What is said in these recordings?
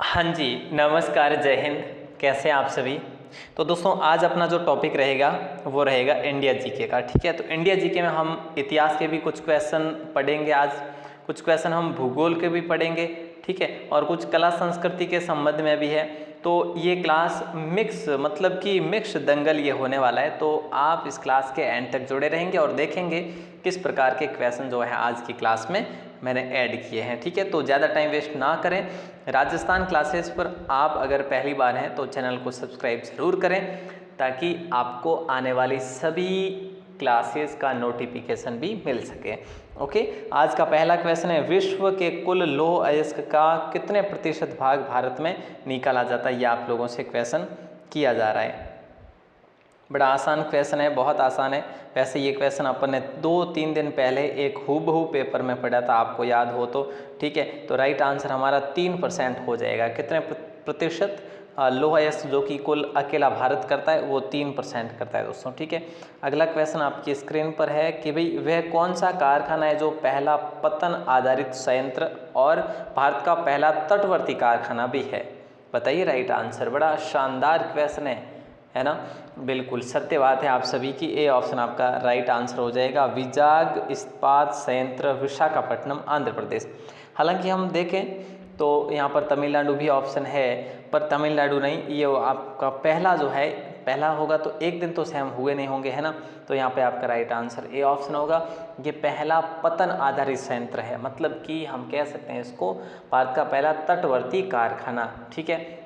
हाँ जी, नमस्कार, जय हिंद। कैसे हैं आप सभी। तो दोस्तों आज अपना जो टॉपिक रहेगा वो रहेगा इंडिया जीके का। ठीक है, तो इंडिया जीके में हम इतिहास के भी कुछ क्वेश्चन पढ़ेंगे आज, कुछ क्वेश्चन हम भूगोल के भी पढ़ेंगे। ठीक है, और कुछ कला संस्कृति के संबंध में भी है। तो ये क्लास मिक्स मतलब कि मिक्स दंगल ये होने वाला है। तो आप इस क्लास के एंड तक जुड़े रहेंगे और देखेंगे किस प्रकार के क्वेश्चन जो है आज की क्लास में मैंने ऐड किए हैं। ठीक है, तो ज़्यादा टाइम वेस्ट ना करें। राजस्थान क्लासेस पर आप अगर पहली बार हैं तो चैनल को सब्सक्राइब ज़रूर करें ताकि आपको आने वाली सभी क्लासेस का नोटिफिकेशन भी मिल सके। ओके, आज का पहला क्वेश्चन है, विश्व के कुल लौह अयस्क का कितने प्रतिशत भाग भारत में निकाला जाता है। ये आप लोगों से क्वेश्चन किया जा रहा है। बड़ा आसान क्वेश्चन है, बहुत आसान है। वैसे ये क्वेश्चन अपन ने 2-3 दिन पहले एक हूबहू पेपर में पढ़ा था, आपको याद हो तो। ठीक है, तो राइट आंसर हमारा 3% हो जाएगा। कितने प्रतिशत लौह अयस्क जो कि कुल अकेला भारत करता है वो 3% करता है दोस्तों। ठीक है, अगला क्वेश्चन आपकी स्क्रीन पर है कि भाई वह कौन सा कारखाना है जो पहला पतन आधारित संयंत्र और भारत का पहला तटवर्ती कारखाना भी है। बताइए राइट आंसर। बड़ा शानदार क्वेश्चन है ना। बिल्कुल सत्य बात है आप सभी की। ए ऑप्शन आपका राइट आंसर हो जाएगा, विजाग इस्पात संयंत्र विशाखापट्टनम आंध्र प्रदेश। हालांकि हम देखें तो यहाँ पर तमिलनाडु भी ऑप्शन है, पर तमिलनाडु नहीं, ये आपका पहला जो है पहला होगा तो एक दिन तो सेम हुए नहीं होंगे, है ना। तो यहाँ पे आपका राइट आंसर ए ऑप्शन होगा। ये पहला पतन आधारित संयंत्र है, मतलब कि हम कह सकते हैं इसको भारत का पहला तटवर्ती कारखाना। ठीक है,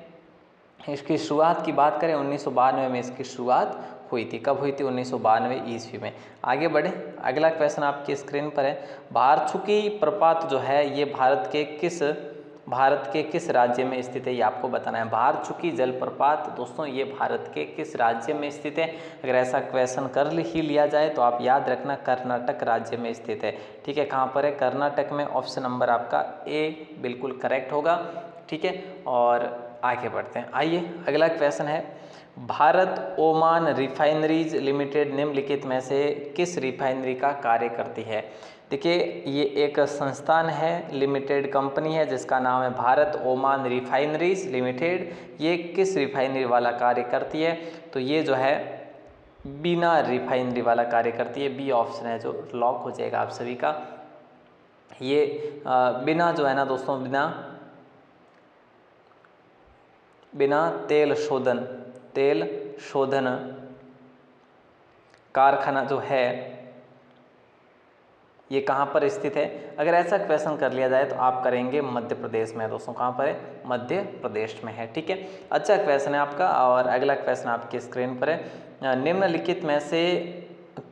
इसकी शुरुआत की बात करें 1992 में इसकी शुरुआत हुई थी। कब हुई थी? 1992 ईस्वी में। आगे बढ़े, अगला क्वेश्चन आपकी स्क्रीन पर है, भारचुकी प्रपात जो है ये भारत के किस राज्य में स्थित है, ये आपको बताना है। भारचुकी जलप्रपात दोस्तों ये भारत के किस राज्य में स्थित है। अगर ऐसा क्वेश्चन कर ही लिया जाए तो आप याद रखना कर्नाटक राज्य में स्थित है। ठीक है, कहाँ पर है? कर्नाटक में। ऑप्शन नंबर आपका ए बिल्कुल करेक्ट होगा। ठीक है, और आगे बढ़ते हैं। आइए अगला क्वेश्चन है, भारत ओमान रिफाइनरीज लिमिटेड निम्नलिखित में से किस रिफाइनरी का कार्य करती है। देखिए ये एक संस्थान है, लिमिटेड कंपनी है जिसका नाम है भारत ओमान रिफाइनरीज लिमिटेड। ये किस रिफाइनरी वाला कार्य करती है? तो ये जो है बीना रिफाइनरी वाला कार्य करती है। बी ऑप्शन है जो लॉक हो जाएगा आप सभी का। ये बिना जो है ना दोस्तों, बिना तेल शोधन कारखाना जो है ये कहाँ पर स्थित है। अगर ऐसा क्वेश्चन कर लिया जाए तो आप करेंगे मध्य प्रदेश में दोस्तों। कहाँ पर है? मध्य प्रदेश में है। ठीक है, अच्छा क्वेश्चन है आपका। और अगला क्वेश्चन आपकी स्क्रीन पर है, निम्नलिखित में से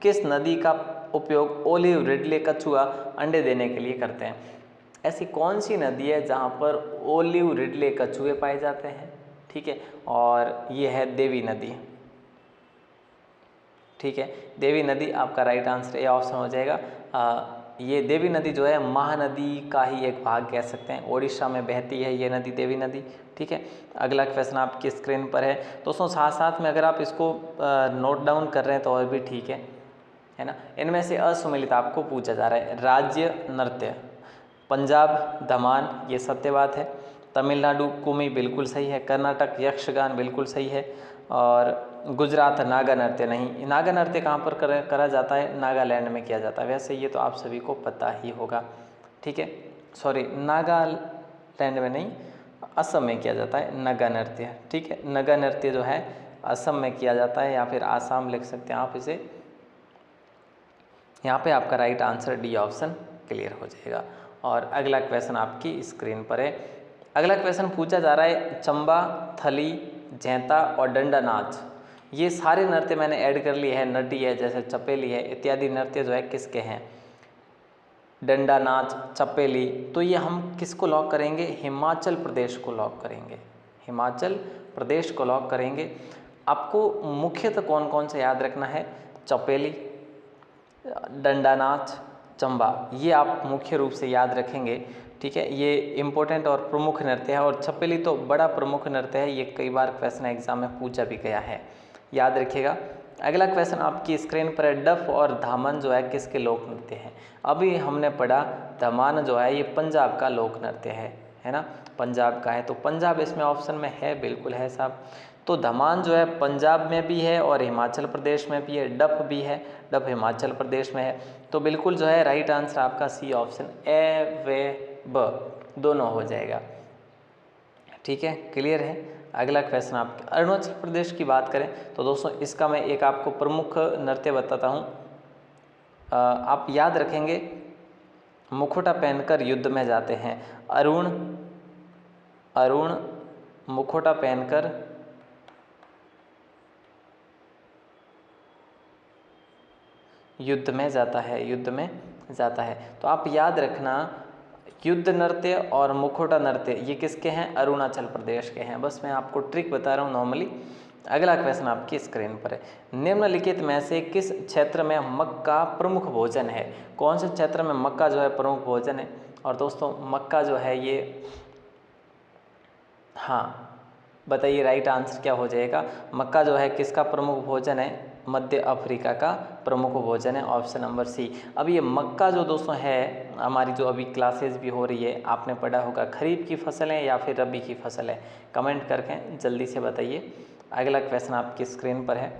किस नदी का उपयोग ओलिव रिडले कछुआ अंडे देने के लिए करते हैं। ऐसी कौन सी नदी है जहाँ पर ओलिव रिडले कछुए पाए जाते हैं। ठीक है, और ये है देवी नदी। ठीक है, देवी नदी आपका राइट आंसर ए ऑप्शन हो जाएगा। ये देवी नदी जो है महानदी का ही एक भाग कह सकते हैं, ओडिशा में बहती है ये नदी, देवी नदी। ठीक है, अगला क्वेश्चन आपकी स्क्रीन पर है दोस्तों। साथ साथ में अगर आप इसको नोट डाउन कर रहे हैं तो और भी ठीक है ना। इनमें से असुमेलित आपको पूछा जा रहा है, राज्य नृत्य पंजाब धमान, ये सत्य बात है। तमिलनाडु कुमी बिल्कुल सही है। कर्नाटक यक्षगान बिल्कुल सही है। और गुजरात नागा नृत्य नहीं। नागा नृत्य कहाँ पर करा जाता है? नागालैंड में किया जाता है। वैसे ये तो आप सभी को पता ही होगा। ठीक है, सॉरी नागालैंड में नहीं, असम में किया जाता है नागा नृत्य। ठीक है, नागा नृत्य जो है असम में किया जाता है, या फिर आसाम लिख सकते हैं आप इसे। यहाँ पे आपका right answer D option clear हो जाएगा। और अगला क्वेश्चन आपकी स्क्रीन पर है। अगला क्वेश्चन पूछा जा रहा है, चंबा, थली, जैंता और डंडा नाच, ये सारे नृत्य मैंने ऐड कर लिए हैं। नटी है जैसे चपेली है, इत्यादि नृत्य जो है किसके हैं? डंडा नाच, चपेली। तो ये हम किसको लॉक करेंगे? हिमाचल प्रदेश को लॉक करेंगे। हिमाचल प्रदेश को लॉक करेंगे। आपको मुख्यतः कौन कौन से याद रखना है? चपेली, डंडा नाच, चंबा, ये आप मुख्य रूप से याद रखेंगे। ठीक है, ये इम्पोर्टेंट और प्रमुख नृत्य है। और छपेली तो बड़ा प्रमुख नृत्य है, ये कई बार क्वेश्चन एग्जाम में पूछा भी गया है, याद रखिएगा। अगला क्वेश्चन आपकी स्क्रीन पर है, डफ और धामन जो है किसके लोक नृत्य हैं। अभी हमने पढ़ा धमान जो है ये पंजाब का लोक नृत्य है ना। पंजाब का है, तो पंजाब इसमें ऑप्शन में है, बिल्कुल है साहब। तो धमान जो है पंजाब में भी है और हिमाचल प्रदेश में भी है, डफ भी है, डफ हिमाचल प्रदेश में है। तो बिल्कुल जो है राइट आंसर आपका सी ऑप्शन ए व ब दोनों हो जाएगा। ठीक है, क्लियर है। अगला क्वेश्चन आपके अरुणाचल प्रदेश की बात करें तो दोस्तों इसका मैं एक आपको प्रमुख नृत्य बताता हूँ। आप याद रखेंगे, मुखौटा पहनकर युद्ध में जाते हैं। अरुण मुखौटा पहनकर युद्ध में जाता है, युद्ध में जाता है। तो आप याद रखना, युद्ध नृत्य और मुखौटा नृत्य ये किसके हैं? अरुणाचल प्रदेश के हैं। बस मैं आपको ट्रिक बता रहा हूँ नॉर्मली। अगला क्वेश्चन आपकी स्क्रीन पर है, निम्नलिखित में से किस क्षेत्र में मक्का प्रमुख भोजन है? कौन से क्षेत्र में मक्का जो है प्रमुख भोजन है? और दोस्तों मक्का जो है ये, हाँ बताइए राइट आंसर क्या हो जाएगा? मक्का जो है किसका प्रमुख भोजन है? मध्य अफ्रीका का प्रमुख भोजन है, ऑप्शन नंबर सी। अब ये मक्का जो दोस्तों है, हमारी जो अभी क्लासेस भी हो रही है, आपने पढ़ा होगा खरीफ की फसल है या फिर रबी की फसल है? कमेंट करके जल्दी से बताइए। अगला क्वेश्चन आपकी स्क्रीन पर है,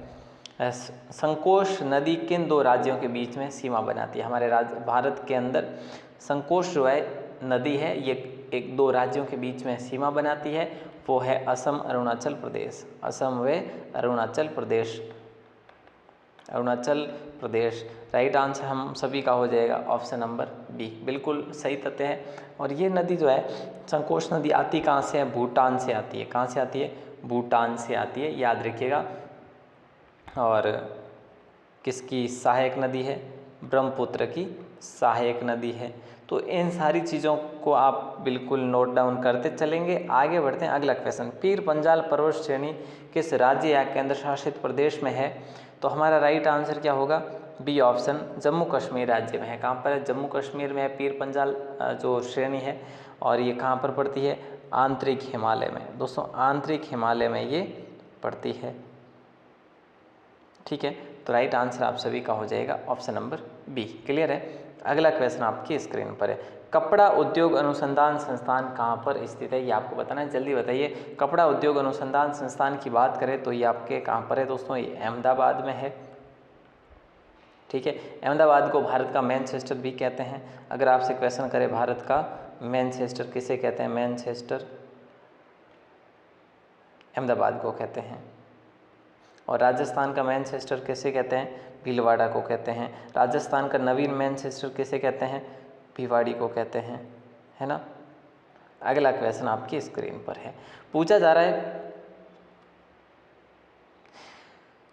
संकोश नदी किन दो राज्यों के बीच में सीमा बनाती है? हमारे राज्य भारत के अंदर संकोश जो है नदी है, ये एक दो राज्यों के बीच में सीमा बनाती है, वो है असम अरुणाचल प्रदेश। असम व अरुणाचल प्रदेश, अरुणाचल प्रदेश। राइट आंसर हम सभी का हो जाएगा ऑप्शन नंबर बी, बिल्कुल सही तथ्य है। और ये नदी जो है संकोश नदी आती कहाँ से है? भूटान से आती है। कहाँ से आती है? भूटान से आती है, याद रखिएगा। और किसकी सहायक नदी है? ब्रह्मपुत्र की सहायक नदी है। तो इन सारी चीज़ों को आप बिल्कुल नोट डाउन करते चलेंगे। आगे बढ़ते हैं, अगला क्वेश्चन, पीर पंजाल पर्वत श्रेणी किस राज्य या केंद्र शासित प्रदेश में है? तो हमारा राइट आंसर क्या होगा? बी ऑप्शन, जम्मू कश्मीर राज्य में है। कहाँ पर है? जम्मू कश्मीर में है पीर पंजाल जो श्रेणी है। और ये कहाँ पर पड़ती है? आंतरिक हिमालय में। दोस्तों आंतरिक हिमालय में ये पड़ती है। ठीक है, तो राइट आंसर आप सभी का हो जाएगा ऑप्शन नंबर बी। क्लियर है। अगला क्वेश्चन आपकी स्क्रीन पर है, कपड़ा उद्योग अनुसंधान संस्थान कहाँ पर स्थित है? ये आपको बताना है, जल्दी बताइए। कपड़ा उद्योग अनुसंधान संस्थान की बात करें तो ये आपके कहाँ पर है दोस्तों? ये अहमदाबाद में है। ठीक है, अहमदाबाद को भारत का मैनचेस्टर भी कहते हैं। अगर आपसे क्वेश्चन करें भारत का मैनचेस्टर किसे कहते हैं? मैनचेस्टर अहमदाबाद को कहते हैं। और राजस्थान का मैनचेस्टर किसे कहते हैं? भीलवाड़ा को कहते हैं। राजस्थान का नवीन मैनचेस्टर किसे कहते हैं? भिवाड़ी को कहते हैं, है ना। अगला क्वेश्चन आपकी स्क्रीन पर है, पूछा जा रहा है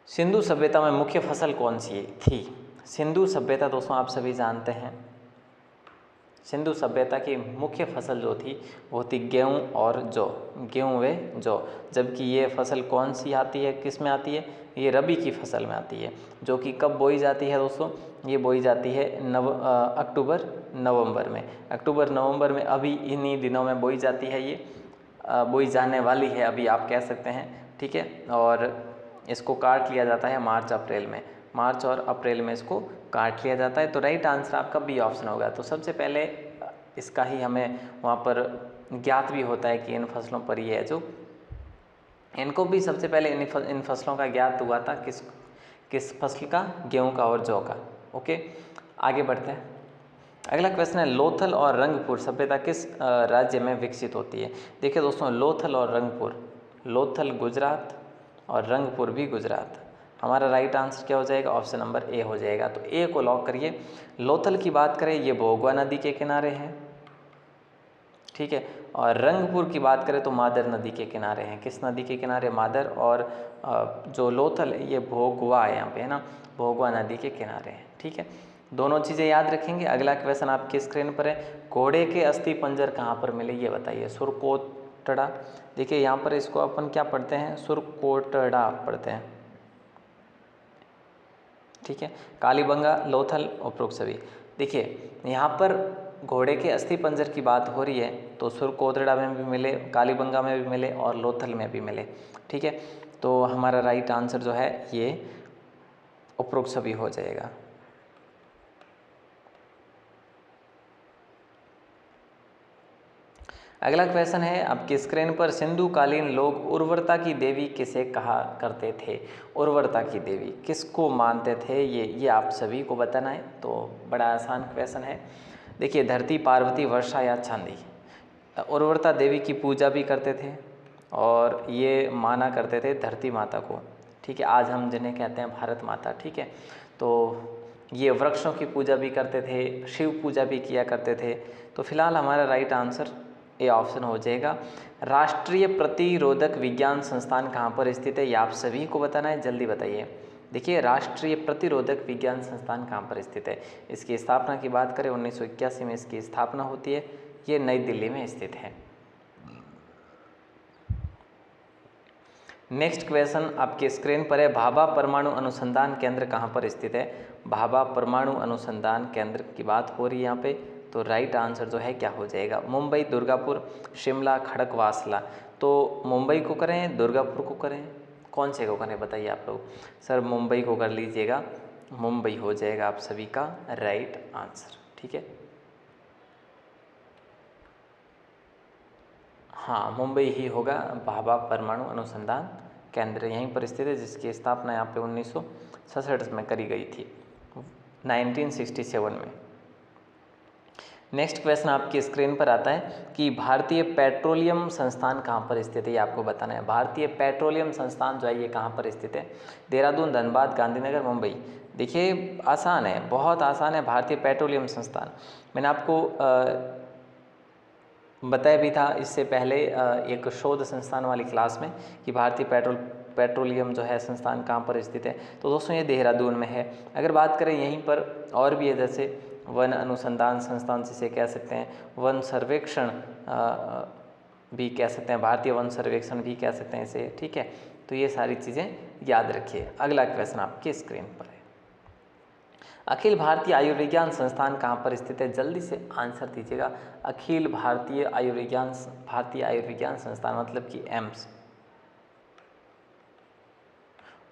सिंधु सभ्यता में मुख्य फसल कौन सी थी? सिंधु सभ्यता दोस्तों आप सभी जानते हैं, सिंधु सभ्यता की मुख्य फसल जो थी वो थी गेहूँ और जौ, गेहूँ व जौ। जबकि ये फसल कौन सी आती है, किस में आती है? ये रबी की फसल में आती है, जो कि कब बोई जाती है दोस्तों? ये बोई जाती है अक्टूबर नवंबर में। अक्टूबर नवंबर में, अभी इन्हीं दिनों में बोई जाती है। ये बोई जाने वाली है अभी, आप कह सकते हैं। ठीक है, और इसको काट लिया जाता है मार्च अप्रैल में, मार्च और अप्रैल में इसको काट लिया जाता है। तो राइट आंसर आपका बी ऑप्शन होगा। तो सबसे पहले इसका ही हमें वहाँ पर ज्ञात भी होता है कि इन फसलों पर ये है जो, इनको भी सबसे पहले इन फसलों का ज्ञात हुआ था। किस फसल का? गेहूँ का और जौ का। ओके, आगे बढ़ते हैं। अगला क्वेश्चन है, लोथल और रंगपुर सभ्यता किस राज्य में विकसित होती है? देखिए दोस्तों, लोथल और रंगपुर, लोथल गुजरात और रंगपुर भी गुजरात। हमारा राइट आंसर क्या हो जाएगा? ऑप्शन नंबर ए हो जाएगा। तो ए को लॉक करिए। लोथल की बात करें, ये भोगवा नदी के किनारे है। ठीक है, और रंगपुर की बात करें तो मादर नदी के किनारे हैं। किस नदी के किनारे? मादर। और जो लोथल है ये भोगवा है, यहाँ पे है ना, भोगवा नदी के किनारे है। ठीक है, दोनों चीज़ें याद रखेंगे। अगला क्वेश्चन आपकी स्क्रीन पर है, घोड़े के अस्थि पंजर कहाँ पर मिले? ये बताइए। सुरकोटड़ा। देखिए यहाँ पर इसको अपन क्या पढ़ते हैं? सुरकोटड़ा पढ़ते हैं। ठीक है, कालीबंगा, लोथल, उपरोक्त सभी। देखिए यहाँ पर घोड़े के अस्थि पंजर की बात हो रही है तो सुरकोटड़ा में भी मिले, कालीबंगा में भी मिले और लोथल में भी मिले। ठीक है, तो हमारा राइट आंसर जो है ये उपरोक्त सभी हो जाएगा। अगला क्वेश्चन है आपकी स्क्रीन पर, सिंधु कालीन लोग उर्वरता की देवी किसे कहा करते थे? उर्वरता की देवी किसको मानते थे? ये आप सभी को बताना है। तो बड़ा आसान क्वेश्चन है। देखिए, धरती, पार्वती, वर्षा या चांदी। उर्वरता देवी की पूजा भी करते थे और ये माना करते थे धरती माता को, ठीक है, आज हम जिन्हें कहते हैं भारत माता, ठीक है। तो ये वृक्षों की पूजा भी करते थे, शिव पूजा भी किया करते थे। तो फिलहाल हमारा राइट आंसर ए ऑप्शन हो जाएगा। राष्ट्रीय प्रतिरोधक विज्ञान संस्थान कहाँ पर स्थित है? ये आप सभी को बताना है, जल्दी बताइए। देखिए, राष्ट्रीय प्रतिरोधक विज्ञान संस्थान कहाँ पर स्थित है? इसकी स्थापना की बात करें 1981 में इसकी स्थापना होती है। ये नई दिल्ली में स्थित है। नेक्स्ट क्वेश्चन आपके स्क्रीन पर है, भाभा परमाणु अनुसंधान केंद्र कहाँ पर स्थित है? भाभा परमाणु अनुसंधान केंद्र की बात हो रही है यहाँ पे। तो राइट आंसर जो है क्या हो जाएगा? मुंबई, दुर्गापुर, शिमला, खड़गवासला। तो मुंबई को करें, दुर्गापुर को करें, कौन से को करें बताइए आप लोग? सर मुंबई को कर लीजिएगा, मुंबई हो जाएगा आप सभी का राइट आंसर, ठीक है। हाँ, मुंबई ही होगा। भाभा परमाणु अनुसंधान केंद्र यहीं पर स्थित है, जिसकी स्थापना यहाँ पे 1967 में करी गई थी, 1967 में। नेक्स्ट क्वेश्चन आपकी स्क्रीन पर आता है कि भारतीय पेट्रोलियम संस्थान कहाँ पर स्थित है? ये आपको बताना है। भारतीय पेट्रोलियम संस्थान जो है ये कहाँ पर स्थित है? देहरादून, धनबाद, गांधीनगर, मुंबई। देखिए, आसान है, बहुत आसान है। भारतीय पेट्रोलियम संस्थान मैंने आपको बताया भी था इससे पहले एक शोध संस्थान वाली क्लास में कि भारतीय पेट्रोलियम जो है संस्थान कहाँ पर स्थित है। तो दोस्तों ये देहरादून में है। अगर बात करें यहीं पर और भी है, जैसे वन अनुसंधान संस्थान जिसे कह सकते हैं, वन सर्वेक्षण भी कह सकते हैं, भारतीय वन सर्वेक्षण भी कह सकते हैं इसे, ठीक है। तो ये सारी चीज़ें याद रखिए। अगला क्वेश्चन आपकी स्क्रीन पर है, अखिल भारतीय आयुर्विज्ञान संस्थान कहाँ पर स्थित है? जल्दी से आंसर दीजिएगा। अखिल भारतीय आयुर्विज्ञान संस्थान मतलब कि AIIMS,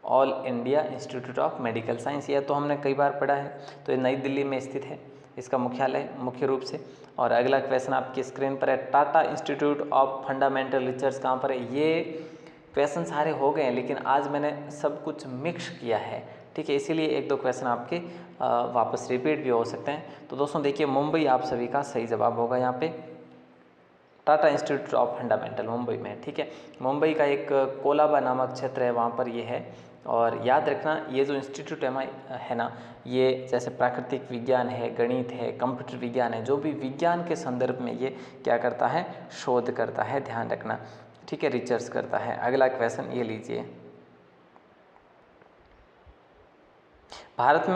all India institute of medical science. यह तो हमने कई बार पढ़ा है। तो ये नई दिल्ली में स्थित है, इसका मुख्यालय मुख्य रूप से। और अगला क्वेश्चन आपकी स्क्रीन पर है, Tata institute of fundamental research कहाँ पर है? ये क्वेश्चन सारे हो गए हैं, लेकिन आज मैंने सब कुछ मिक्स किया है, ठीक है, इसीलिए एक दो क्वेश्चन आपके वापस रिपीट भी हो सकते हैं। तो दोस्तों देखिए, मुंबई आप सभी का सही जवाब होगा यहाँ पे। Tata institute of fundamental Mumbai में, ठीक है। मुंबई का एक कोलाबा नामक क्षेत्र है, वहाँ पर ये है। और याद रखना, ये जो इंस्टीट्यूट है ना, ये जैसे प्राकृतिक विज्ञान है, गणित है, कंप्यूटर विज्ञान है, जो भी विज्ञान के संदर्भ में ये क्या करता है? शोध करता है, ध्यान रखना, ठीक है, रिसर्च करता है। अगला क्वेश्चन ये लीजिए, भारत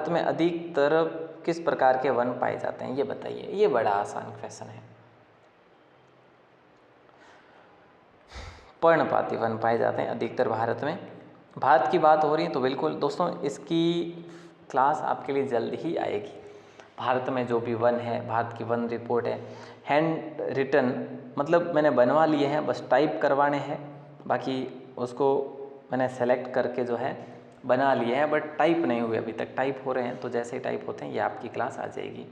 में अधिकतर किस प्रकार के वन पाए जाते हैं? ये बताइए। ये बड़ा आसान क्वेश्चन है। पर्णपाती वन पाए जाते हैं अधिकतर भारत में। भारत की बात हो रही है तो बिल्कुल दोस्तों इसकी क्लास आपके लिए जल्द ही आएगी। भारत में जो भी वन है, भारत की वन रिपोर्ट है, हैंड रिटन, मतलब मैंने बनवा लिए हैं, बस टाइप करवाने हैं, बाकी उसको मैंने सेलेक्ट करके जो है बना लिए हैं, बट टाइप नहीं हुए अभी तक। टाइप हो रहे हैं, तो जैसे ही टाइप होते हैं ये आपकी क्लास आ जाएगी।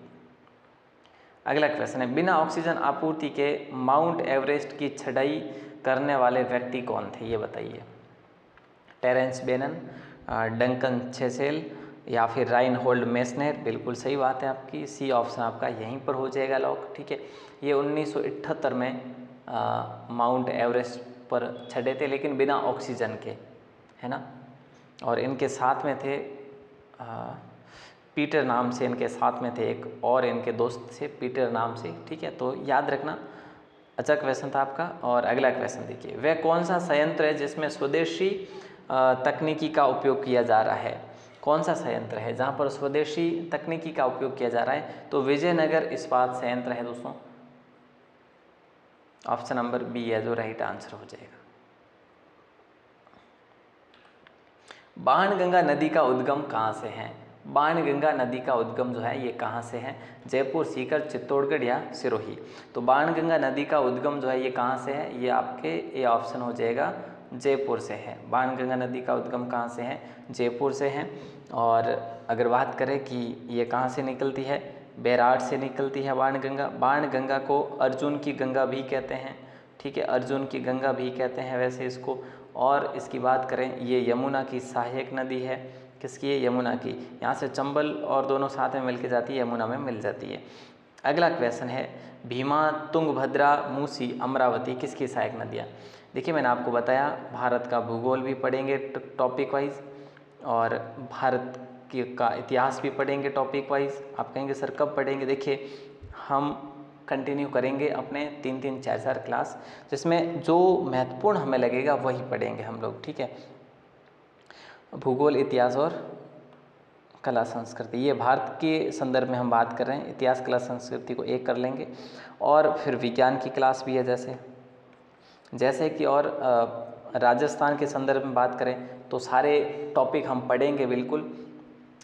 अगला क्वेश्चन है, बिना ऑक्सीजन आपूर्ति के माउंट एवरेस्ट की चढ़ाई करने वाले व्यक्ति कौन थे? ये बताइए। टेरेंस बेनन, डंकन छेसेल या फिर राइनहोल्ड मेसनर। बिल्कुल सही बात है आपकी, सी ऑप्शन आपका यहीं पर हो जाएगा लॉक, ठीक है। ये 1978 में माउंट एवरेस्ट पर चढ़े थे, लेकिन बिना ऑक्सीजन के, है ना। और इनके साथ में थे पीटर नाम से, इनके साथ में थे एक और इनके दोस्त थे पीटर नाम से, ठीक है। तो याद रखना, अच्छा क्वेश्चन था आपका। और अगला क्वेश्चन देखिए, वह कौन सा संयंत्र है जिसमें स्वदेशी तकनीकी का उपयोग किया जा रहा है? कौन सा संयंत्र है जहाँ पर स्वदेशी तकनीकी का उपयोग किया जा रहा है? तो विजयनगर इस्पात संयंत्र है दोस्तों, ऑप्शन नंबर बी है जो राइट आंसर हो जाएगा। बाणगंगा नदी का उद्गम कहाँ से है? बाणगंगा नदी का उद्गम जो है ये कहाँ से है? जयपुर, सीकर, चित्तौड़गढ़ या सिरोही। तो बाणगंगा नदी का उद्गम जो है ये कहाँ से है? ये आपके ए ऑप्शन हो जाएगा, जयपुर से है। बाणगंगा नदी का उद्गम कहाँ से है? जयपुर से है। और अगर बात करें कि ये कहाँ से निकलती है, बैराट से निकलती है बाणगंगा। बाणगंगा को अर्जुन की गंगा भी कहते हैं, ठीक है, अर्जुन की गंगा भी कहते हैं वैसे इसको। और इसकी बात करें, ये यमुना की सहायक नदी है। किसकी है? यमुना की। यहाँ से चंबल और दोनों साथ में मिलके जाती है, यमुना में मिल जाती है। अगला क्वेश्चन है, भीमा, तुंगभद्रा, मूसी, अमरावती किसकी सहायक नदियाँ? देखिए मैंने आपको बताया, भारत का भूगोल भी पढ़ेंगे टॉपिक वाइज, और भारत का इतिहास भी पढ़ेंगे टॉपिक वाइज। आप कहेंगे सर कब पढ़ेंगे? देखिए हम कंटिन्यू करेंगे अपने 3-3, 4-4 क्लास, जिसमें जो महत्वपूर्ण हमें लगेगा वही पढ़ेंगे हम लोग, ठीक है। भूगोल, इतिहास और कला संस्कृति, ये भारत के संदर्भ में हम बात कर रहे हैं। इतिहास, कला, संस्कृति को एक कर लेंगे। और फिर विज्ञान की क्लास भी है, जैसे कि और राजस्थान के संदर्भ में बात करें तो सारे टॉपिक हम पढ़ेंगे बिल्कुल,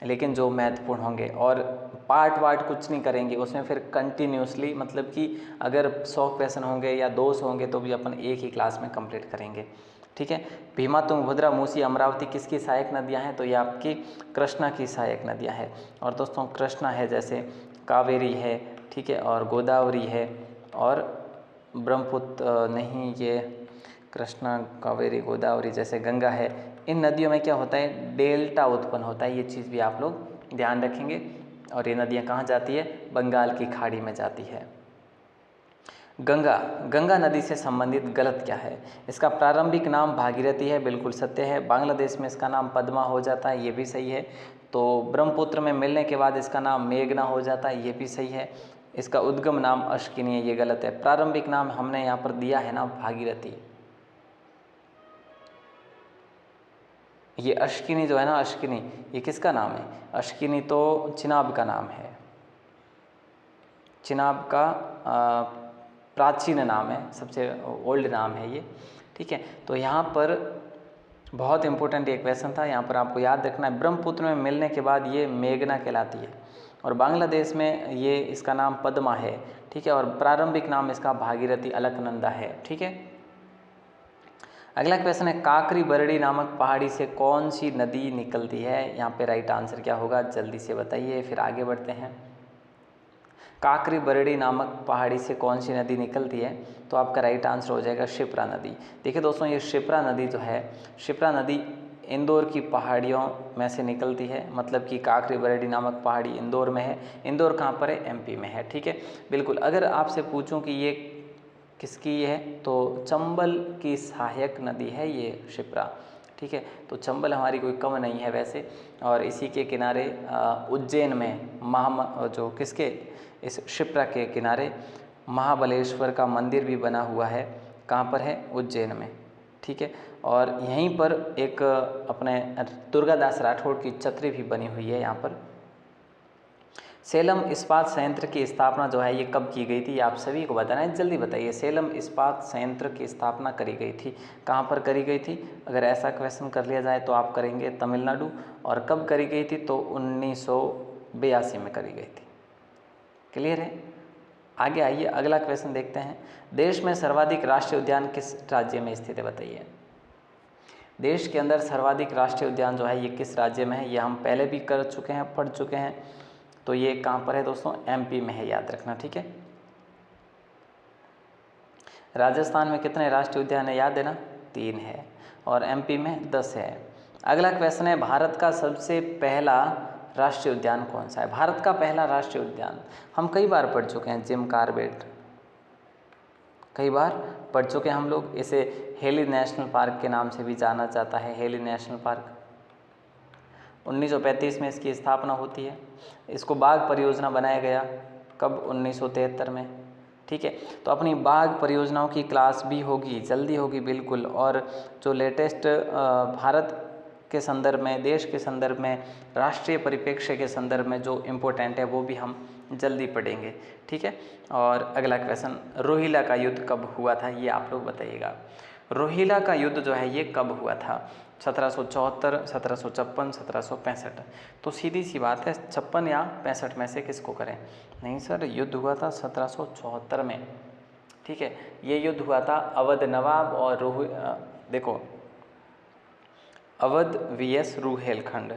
लेकिन जो महत्वपूर्ण होंगे, और पार्ट वार्ट कुछ नहीं करेंगे उसमें। फिर कंटिन्यूसली, मतलब कि अगर 100 क्वेश्चन होंगे या 200 होंगे तो भी अपन एक ही क्लास में कंप्लीट करेंगे, ठीक है। भीमा, तुंगभद्रा, मूसी, अमरावती किसकी सहायक नदियां हैं? तो ये आपकी कृष्णा की सहायक नदियां हैं। और दोस्तों कृष्णा है, जैसे कावेरी है, ठीक है, और गोदावरी है, और ब्रह्मपुत्र नहीं, ये कृष्णा, कावेरी, गोदावरी, जैसे गंगा है। इन नदियों में क्या होता है? डेल्टा उत्पन्न होता है। ये चीज़ भी आप लोग ध्यान रखेंगे। और ये नदियाँ कहाँ जाती है? बंगाल की खाड़ी में जाती है। गंगा, गंगा नदी से संबंधित गलत क्या है? इसका प्रारंभिक नाम भागीरथी है, बिल्कुल सत्य है। बांग्लादेश में इसका नाम पद्मा हो जाता है, ये भी सही है। तो ब्रह्मपुत्र में मिलने के बाद इसका नाम मेघना हो जाता है, ये भी सही है। इसका उद्गम नाम अश्किनी है, ये गलत है। प्रारंभिक नाम हमने यहाँ पर दिया है ना भागीरथी। ये अश्किनी जो है ना, अश्किनी, ये किसका नाम है? अश्किनी तो चिनाब का नाम है। चिनाब का प्राचीन नाम है, सबसे ओल्ड नाम है ये, ठीक है। तो यहाँ पर बहुत इंपॉर्टेंट एक क्वेश्चन था, यहाँ पर आपको याद रखना है। ब्रह्मपुत्र में मिलने के बाद ये मेघना कहलाती है, और बांग्लादेश में ये इसका नाम पद्मा है, ठीक है। और प्रारंभिक नाम इसका भागीरथी अलकनंदा है, ठीक है। अगला क्वेश्चन है, काकरी बरड़ी नामक पहाड़ी से कौन सी नदी निकलती है? यहाँ पे राइट आंसर क्या होगा? जल्दी से बताइए, फिर आगे बढ़ते हैं। काकरी बरड़ी नामक पहाड़ी से कौन सी नदी निकलती है? तो आपका राइट आंसर हो जाएगा शिप्रा नदी। देखिए दोस्तों, ये शिप्रा नदी जो है, शिप्रा नदी इंदौर की पहाड़ियों में से निकलती है। मतलब कि काकरी बरड़ी नामक पहाड़ी इंदौर में है। इंदौर कहाँ पर है? एमपी में है, ठीक है। बिल्कुल, अगर आपसे पूछूं कि ये किसकी है, तो चंबल की सहायक नदी है ये शिप्रा, ठीक है। तो चंबल हमारी कोई कम नहीं है वैसे। और इसी के किनारे उज्जैन में जो किसके, इस शिप्रा के किनारे महाबलेश्वर का मंदिर भी बना हुआ है। कहाँ पर है? उज्जैन में, ठीक है। और यहीं पर एक अपने दुर्गादास राठौड़ की छतरी भी बनी हुई है यहाँ पर। सेलम इस्पात संयंत्र की स्थापना जो है ये कब की गई थी? आप सभी को बताना है, जल्दी बताइए। सेलम इस्पात संयंत्र की स्थापना करी गई थी, कहाँ पर करी गई थी? अगर ऐसा क्वेश्चन कर लिया जाए तो आप करेंगे तमिलनाडु। और कब करी गई थी? तो 1982 में करी गई थी। क्लियर है? आगे आइए, अगला क्वेश्चन देखते हैं। देश में सर्वाधिक राष्ट्रीय उद्यान किस राज्य में स्थित है? बताइए। देश के अंदर सर्वाधिक राष्ट्रीय उद्यान जो है ये किस राज्य में है? ये हम पहले भी कर चुके हैं, पढ़ चुके हैं। तो ये कहाँ पर है दोस्तों? एमपी में है, याद रखना, ठीक है। राजस्थान में कितने राष्ट्रीय उद्यान है? याद है ना, 3 है। और एमपी में 10 है। अगला क्वेश्चन है, भारत का सबसे पहला राष्ट्रीय उद्यान कौन सा है? भारत का पहला राष्ट्रीय उद्यान हम कई बार पढ़ चुके हैं, जिम कॉर्बेट, कई बार पढ़ चुके हैं हम लोग। इसे हेली नेशनल पार्क के नाम से भी जाना जाता है, हेली नेशनल पार्क। 1935 में इसकी स्थापना होती है। इसको बाघ परियोजना बनाया गया, कब? 1973 में, ठीक है। तो अपनी बाघ परियोजनाओं की क्लास भी होगी, जल्दी होगी बिल्कुल। और जो लेटेस्ट भारत के संदर्भ में, देश के संदर्भ में, राष्ट्रीय परिप्रेक्ष्य के संदर्भ में जो इम्पोर्टेंट है वो भी हम जल्दी पढ़ेंगे, ठीक है। और अगला क्वेश्चन, रोहिला का युद्ध कब हुआ था? ये आप लोग बताइएगा। रोहिला का युद्ध जो है ये कब हुआ था? 1774, 1756, 1765। तो सीधी सी बात है, 56 या 65 में से किसको करें? नहीं सर, युद्ध हुआ था 1774 में, ठीक है। ये युद्ध हुआ था अवध नवाब और देखो, अवध vs रुहेलखंड,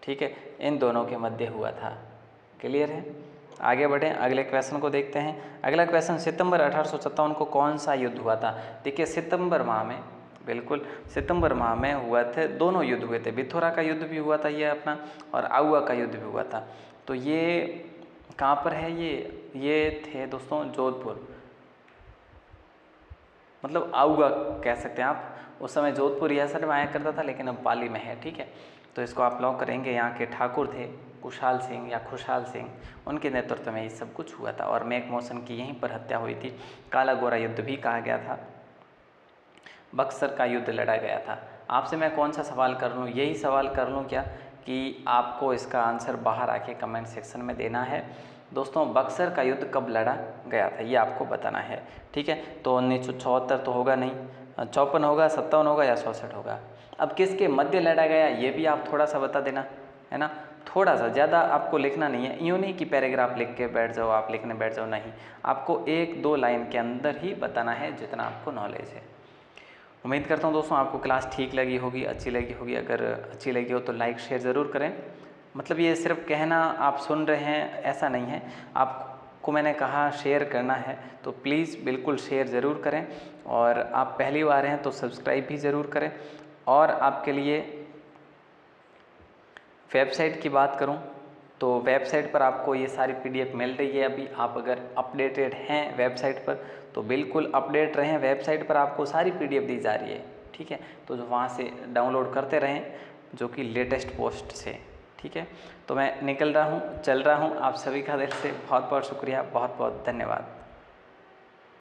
ठीक है, इन दोनों के मध्य हुआ था। क्लियर है? आगे बढ़ें, अगले क्वेश्चन को देखते हैं। अगला क्वेश्चन, सितंबर 1857 को कौन सा युद्ध हुआ था? देखिए सितंबर माह में, बिल्कुल सितंबर माह में हुआ थे, दोनों युद्ध हुए थे। बिथोरा का युद्ध भी हुआ था ये अपना, और आउवा का युद्ध भी हुआ था। तो ये कहाँ पर है? ये थे दोस्तों जोधपुर, मतलब आउगा कह सकते हैं आप। उस समय जोधपुर रियासत में आया करता था, लेकिन अब पाली में है। ठीक है, तो इसको आप लॉक करेंगे। यहाँ के ठाकुर थे कुशाल सिंह या खुशहाल सिंह, उनके नेतृत्व में ये सब कुछ हुआ था, और मैक मौसन की यहीं पर हत्या हुई थी। काला गोरा युद्ध भी कहा गया था, बक्सर का युद्ध लड़ा गया था। आपसे मैं कौन सा सवाल कर लूँ? यही सवाल कर लूँ क्या कि आपको इसका आंसर बाहर आके कमेंट सेक्शन में देना है। दोस्तों बक्सर का युद्ध कब लड़ा गया था ये आपको बताना है। ठीक है, तो 1974 तो होगा नहीं, 54 होगा, 57 होगा या 67 होगा। अब किसके मध्य लड़ा गया ये भी आप थोड़ा सा बता देना, है ना। थोड़ा सा, ज़्यादा आपको लिखना नहीं है, यूँ नहीं कि पैराग्राफ लिख के बैठ जाओ, आप लिखने बैठ जाओ, नहीं, आपको 1-2 लाइन के अंदर ही बताना है जितना आपको नॉलेज है। उम्मीद करता हूँ दोस्तों आपको क्लास ठीक लगी होगी, अच्छी लगी होगी। अगर अच्छी लगी हो तो लाइक शेयर ज़रूर करें। मतलब ये सिर्फ कहना आप सुन रहे हैं ऐसा नहीं है, आपको मैंने कहा शेयर करना है, तो प्लीज़ बिल्कुल शेयर ज़रूर करें। और आप पहली बार हैं तो सब्सक्राइब भी ज़रूर करें। और आपके लिए वेबसाइट की बात करूं तो वेबसाइट पर आपको ये सारी पीडीएफ मिल रही है। अभी आप अगर अपडेटेड हैं वेबसाइट पर तो बिल्कुल अपडेट रहें, वेबसाइट पर आपको सारी पीडीएफ दी जा रही है। ठीक है, तो जो वहाँ से डाउनलोड करते रहें, जो कि लेटेस्ट पोस्ट से। ठीक है, तो मैं निकल रहा हूँ, चल रहा हूँ। आप सभी का दिल से बहुत बहुत शुक्रिया, बहुत बहुत धन्यवाद।